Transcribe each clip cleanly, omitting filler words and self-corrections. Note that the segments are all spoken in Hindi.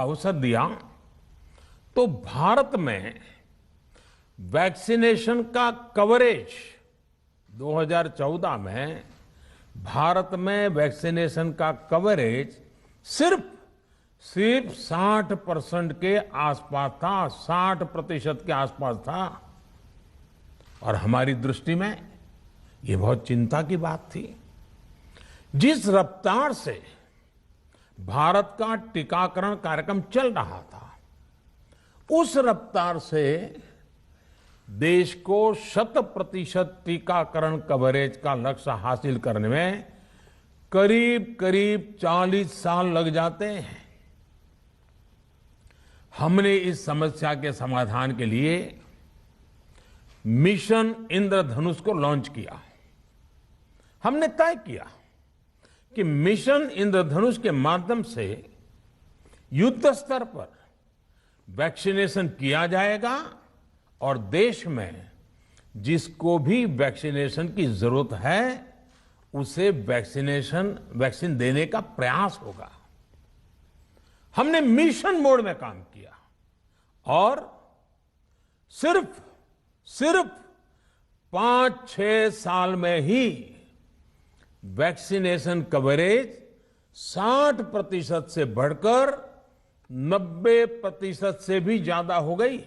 अवसर दिया तो भारत में वैक्सीनेशन का कवरेज 2014 में भारत में वैक्सीनेशन का कवरेज सिर्फ 60% के आसपास था, 60% के आसपास था। और हमारी दृष्टि में ये बहुत चिंता की बात थी। जिस रफ्तार से भारत का टीकाकरण कार्यक्रम चल रहा था, उस रफ्तार से देश को 100% टीकाकरण कवरेज का लक्ष्य हासिल करने में करीब करीब 40 साल लग जाते हैं। हमने इस समस्या के समाधान के लिए मिशन इंद्रधनुष को लॉन्च किया। हमने तय किया कि मिशन इंद्रधनुष के माध्यम से युद्ध स्तर पर वैक्सीनेशन किया जाएगा और देश में जिसको भी वैक्सीनेशन की जरूरत है उसे वैक्सीन देने का प्रयास होगा। हमने मिशन मोड में काम किया और सिर्फ 5-6 साल में ही वैक्सीनेशन कवरेज 60% से बढ़कर 90% से भी ज्यादा हो गई।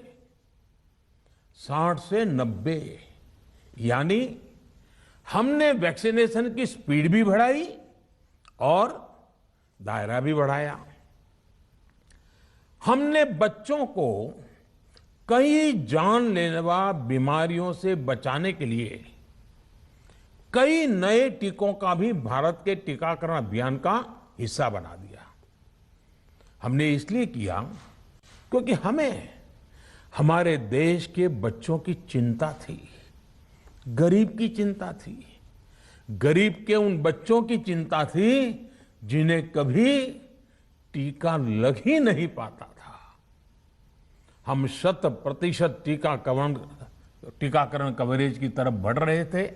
60 से 90, यानी हमने वैक्सीनेशन की स्पीड भी बढ़ाई और दायरा भी बढ़ाया। हमने बच्चों को कई जानलेवा बीमारियों से बचाने के लिए कई नए टीकों का भी भारत के टीकाकरण अभियान का हिस्सा बना दिया। हमने इसलिए किया क्योंकि हमें हमारे देश के बच्चों की चिंता थी, गरीब की चिंता थी, गरीब के उन बच्चों की चिंता थी जिन्हें कभी टीका लग ही नहीं पाता था। हम 100% टीकाकरण कवरेज की तरफ बढ़ रहे थे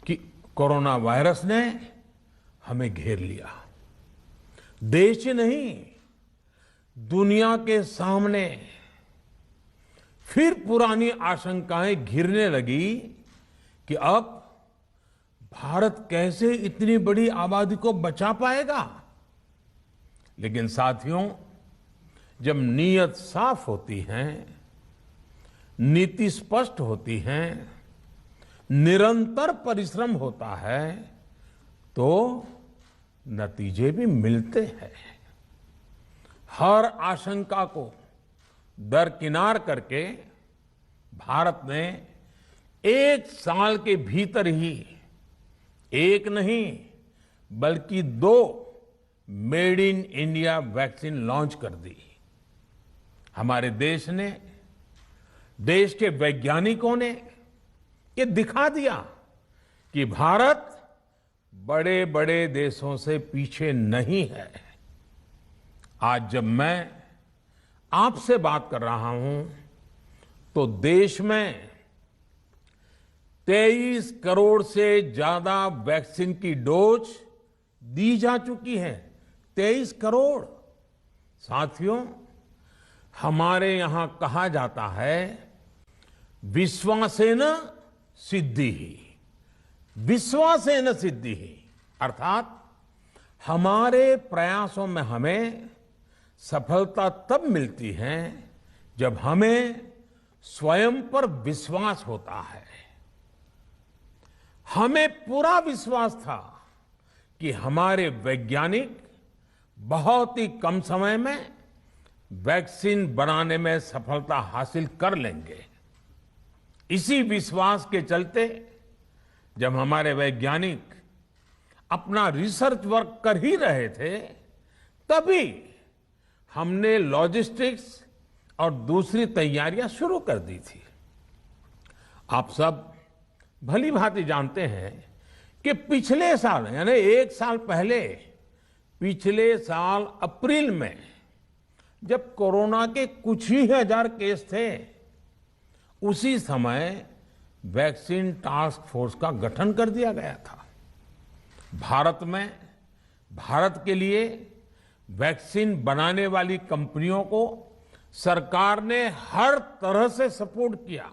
कि कोरोना वायरस ने हमें घेर लिया। देश ही नहीं, दुनिया के सामने फिर पुरानी आशंकाएं घिरने लगी कि अब भारत कैसे इतनी बड़ी आबादी को बचा पाएगा। लेकिन साथियों, जब नीयत साफ होती है, नीति स्पष्ट होती है, निरंतर परिश्रम होता है तो नतीजे भी मिलते हैं। हर आशंका को दरकिनार करके भारत ने 1 साल के भीतर ही एक नहीं बल्कि 2 made in India vaccine launch कर दी। हमारे देश ने, देश के वैज्ञानिकों ने ये दिखा दिया कि भारत बड़े बड़े देशों से पीछे नहीं है। आज जब मैं आपसे बात कर रहा हूं तो देश में 23 करोड़ से ज्यादा वैक्सीन की डोज दी जा चुकी है। 23 करोड़। साथियों, हमारे यहां कहा जाता है विश्वासेन सिद्धिः, विश्वासेन सिद्धिः, अर्थात हमारे प्रयासों में हमें सफलता तब मिलती है जब हमें स्वयं पर विश्वास होता है। हमें पूरा विश्वास था कि हमारे वैज्ञानिक बहुत ही कम समय में वैक्सीन बनाने में सफलता हासिल कर लेंगे। इसी विश्वास के चलते जब हमारे वैज्ञानिक अपना रिसर्च वर्क कर ही रहे थे, तभी हमने लॉजिस्टिक्स और दूसरी तैयारियां शुरू कर दी थी। आप सब भली भांति जानते हैं कि पिछले साल, यानी 1 साल पहले, पिछले साल अप्रैल में जब कोरोना के कुछ ही हजार केस थे, उसी समय वैक्सीन टास्क फोर्स का गठन कर दिया गया था। भारत में, भारत के लिए वैक्सीन बनाने वाली कंपनियों को सरकार ने हर तरह से सपोर्ट किया।